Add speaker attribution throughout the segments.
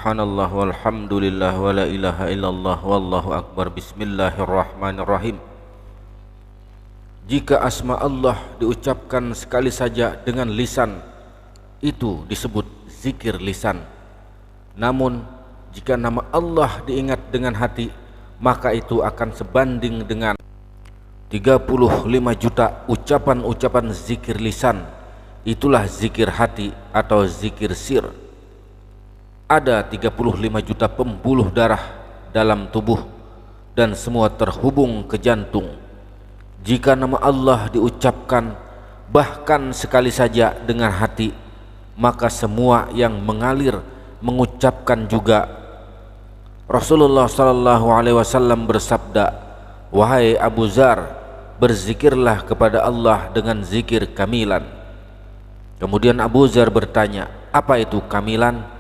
Speaker 1: Subhanallah walhamdulillah wa la ilaha illallah wallahu akbar. Bismillahirrahmanirrahim. Jika asma Allah diucapkan sekali saja dengan lisan, itu disebut zikir lisan. Namun jika nama Allah diingat dengan hati, maka itu akan sebanding dengan 35 juta ucapan-ucapan zikir lisan. Itulah zikir hati atau zikir sir. Ada 35 juta pembuluh darah dalam tubuh dan semua terhubung ke jantung. Jika nama Allah diucapkan bahkan sekali saja dengan hati, maka semua yang mengalir mengucapkan juga. Rasulullah sallallahu alaihi wasallam bersabda, "Wahai Abu Dzar, berzikirlah kepada Allah dengan zikir kamilan." Kemudian Abu Dzar bertanya, "Apa itu kamilan?"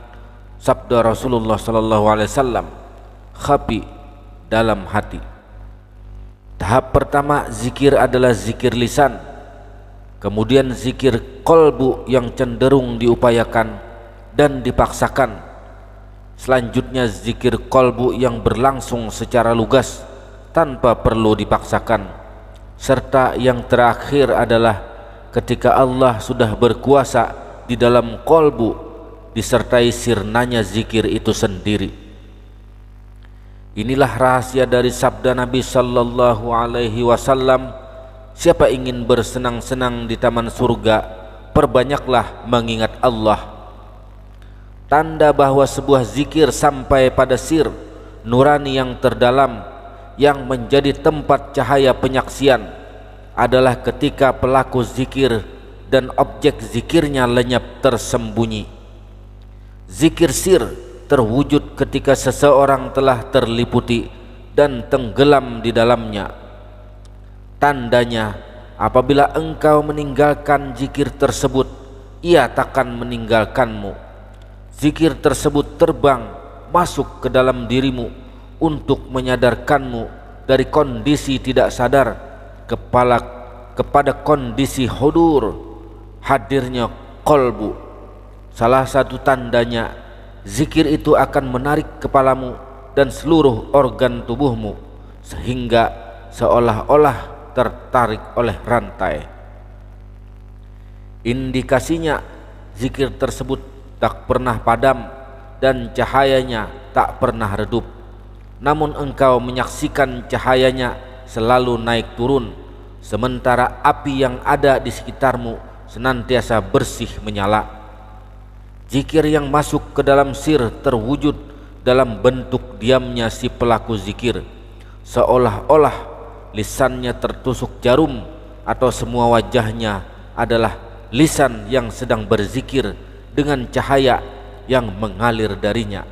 Speaker 1: Sabda Rasulullah sallallahu alaihi wasallam, "Khafi, dalam hati." Tahap pertama zikir adalah zikir lisan. Kemudian zikir qalbu yang cenderung diupayakan dan dipaksakan. Selanjutnya zikir qalbu yang berlangsung secara lugas tanpa perlu dipaksakan. Serta yang terakhir adalah ketika Allah sudah berkuasa di dalam qalbu disertai sirnanya zikir itu sendiri. Inilah rahasia dari sabda Nabi sallallahu alaihi wasallam, "Siapa ingin bersenang-senang di taman surga, perbanyaklah mengingat Allah." Tanda bahwa sebuah zikir sampai pada sir nurani yang terdalam yang menjadi tempat cahaya penyaksian adalah ketika pelaku zikir dan objek zikirnya lenyap tersembunyi. Zikir sir terwujud ketika seseorang telah terliputi dan tenggelam di dalamnya. Tandanya, apabila engkau meninggalkan zikir tersebut, ia takkan meninggalkanmu. Zikir tersebut terbang masuk ke dalam dirimu untuk menyadarkanmu dari kondisi tidak sadar kepada kondisi hudur, hadirnya qalbu. Salah satu tandanya, zikir itu akan menarik kepalamu dan seluruh organ tubuhmu sehingga seolah-olah tertarik oleh rantai. Indikasinya, zikir tersebut tak pernah padam dan cahayanya tak pernah redup. Namun engkau menyaksikan cahayanya selalu naik turun, sementara api yang ada di sekitarmu senantiasa bersih menyala. Zikir yang masuk ke dalam sir terwujud dalam bentuk diamnya si pelaku zikir, seolah-olah lisannya tertusuk jarum atau semua wajahnya adalah lisan yang sedang berzikir dengan cahaya yang mengalir darinya.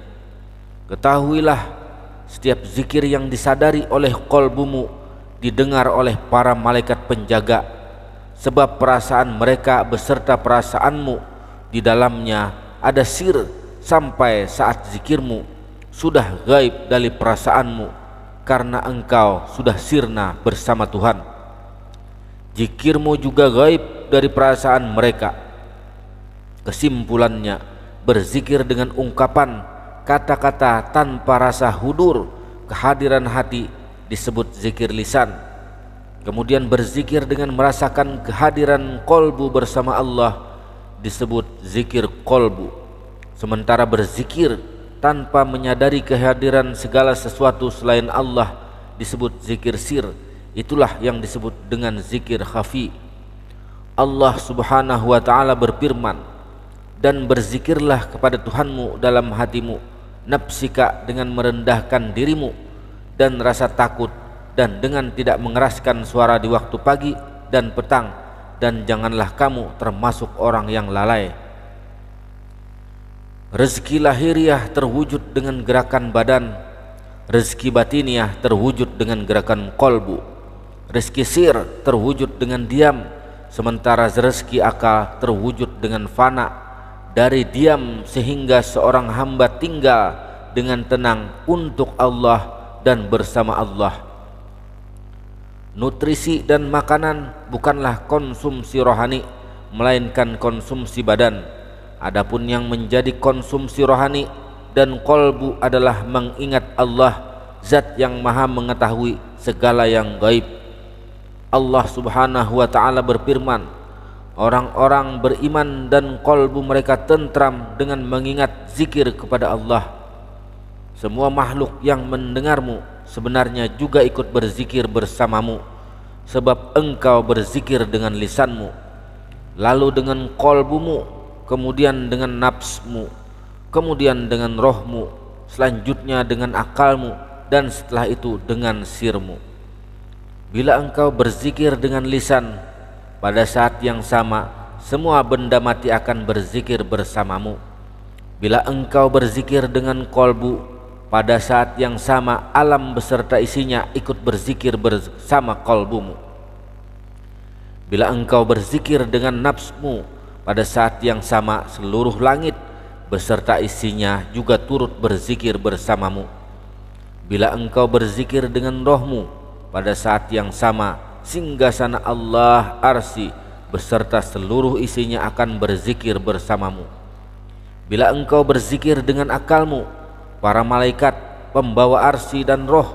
Speaker 1: Ketahuilah, setiap zikir yang disadari oleh qalbumu didengar oleh para malaikat penjaga, sebab perasaan mereka beserta perasaanmu di dalamnya ada sir sampai saat zikirmu sudah gaib dari perasaanmu karena engkau sudah sirna bersama Tuhan. Zikirmu juga gaib dari perasaan mereka. Kesimpulannya, berzikir dengan ungkapan kata-kata tanpa rasa hudur kehadiran hati disebut zikir lisan. Kemudian berzikir dengan merasakan kehadiran qalbu bersama Allah disebut zikir qalbu. Sementara berzikir tanpa menyadari kehadiran segala sesuatu selain Allah disebut zikir sir. Itulah yang disebut dengan zikir khafi. Allah subhanahu wa ta'ala berfirman, "Dan berzikirlah kepada Tuhanmu dalam hatimu, nafsika dengan merendahkan dirimu dan rasa takut, dan dengan tidak mengeraskan suara di waktu pagi dan petang, dan janganlah kamu termasuk orang yang lalai." Rezeki lahiriah terwujud dengan gerakan badan, rezeki batiniah terwujud dengan gerakan qalbu. Rezeki sir terwujud dengan diam, sementara rezeki akal terwujud dengan fana. Dari diam sehingga seorang hamba tinggal dengan tenang untuk Allah dan bersama Allah. Nutrisi dan makanan bukanlah konsumsi rohani, melainkan konsumsi badan. Adapun yang menjadi konsumsi rohani dan qalbu adalah mengingat Allah, zat yang maha mengetahui segala yang gaib. Allah subhanahu wa ta'ala berfirman, orang-orang beriman dan qalbu mereka tentram dengan mengingat zikir kepada Allah. Semua makhluk yang mendengarmu sebenarnya juga ikut berzikir bersamamu, sebab engkau berzikir dengan lisanmu, lalu dengan qalbumu, kemudian dengan nafsmu, kemudian dengan rohmu, selanjutnya dengan akalmu, dan setelah itu dengan sirmu. Bila engkau berzikir dengan lisan, pada saat yang sama semua benda mati akan berzikir bersamamu. Bila engkau berzikir dengan qalbu, pada saat yang sama alam beserta isinya ikut berzikir bersama qalbumu. Bila engkau berzikir dengan nafsmu, pada saat yang sama seluruh langit beserta isinya juga turut berzikir bersamamu. Bila engkau berzikir dengan rohmu, pada saat yang sama singgasana Allah arsy beserta seluruh isinya akan berzikir bersamamu. Bila engkau berzikir dengan akalmu, para malaikat, pembawa arsy dan roh,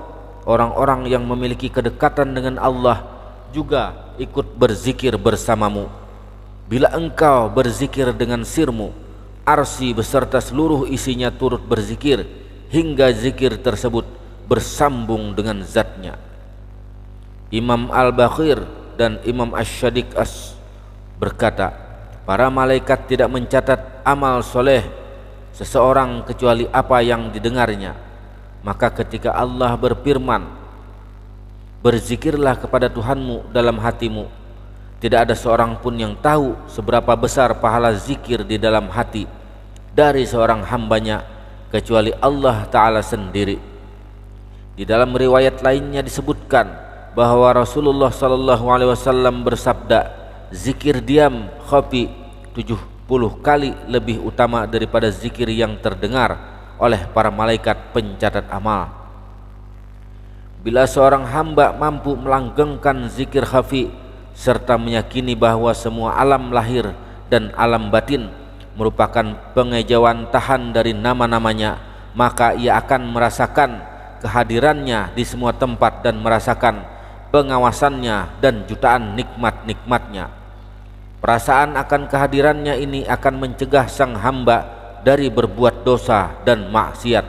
Speaker 1: orang-orang yang memiliki kedekatan dengan Allah juga ikut berzikir bersamamu. Bila engkau berzikir dengan sirmu, arsy beserta seluruh isinya turut berzikir hingga zikir tersebut bersambung dengan zatnya. Imam Al-Baqir dan Imam Asy-Syadiq berkata, para malaikat tidak mencatat amal soleh seseorang kecuali apa yang didengarnya. Maka ketika Allah berfirman, berzikirlah kepada Tuhanmu dalam hatimu, tidak ada seorang pun yang tahu seberapa besar pahala zikir di dalam hati dari seorang hambanya kecuali Allah Ta'ala sendiri. Di dalam riwayat lainnya disebutkan bahwa Rasulullah SAW bersabda, zikir diam khafi 70 kali lebih utama daripada zikir yang terdengar oleh para malaikat pencatat amal. Bila seorang hamba mampu melanggengkan zikir khafi serta meyakini bahwa semua alam lahir dan alam batin merupakan pengejauhan tahan dari nama-namanya, maka ia akan merasakan kehadirannya di semua tempat dan merasakan pengawasannya dan jutaan nikmat-nikmatnya. Perasaan akan kehadirannya ini akan mencegah sang hamba dari berbuat dosa dan maksiat.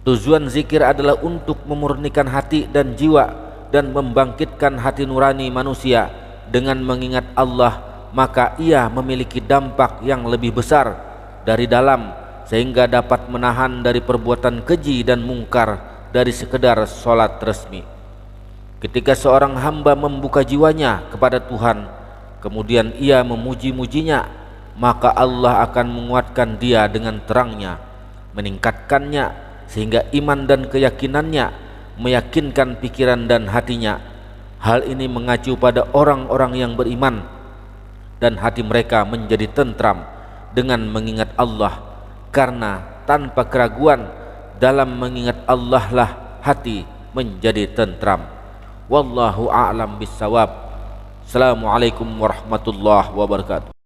Speaker 1: Tujuan zikir adalah untuk memurnikan hati dan jiwa dan membangkitkan hati nurani manusia dengan mengingat Allah, maka ia memiliki dampak yang lebih besar dari dalam sehingga dapat menahan dari perbuatan keji dan mungkar dari sekedar sholat resmi. Ketika seorang hamba membuka jiwanya kepada Tuhan, kemudian ia memuji-mujinya, maka Allah akan menguatkan dia dengan terangnya, meningkatkannya sehingga iman dan keyakinannya meyakinkan pikiran dan hatinya. Hal ini mengacu pada orang-orang yang beriman dan hati mereka menjadi tentram dengan mengingat Allah, karena tanpa keraguan dalam mengingat Allah lah hati menjadi tentram. Wallahu a'lam bissawab. Assalamualaikum warahmatullahi wabarakatuh.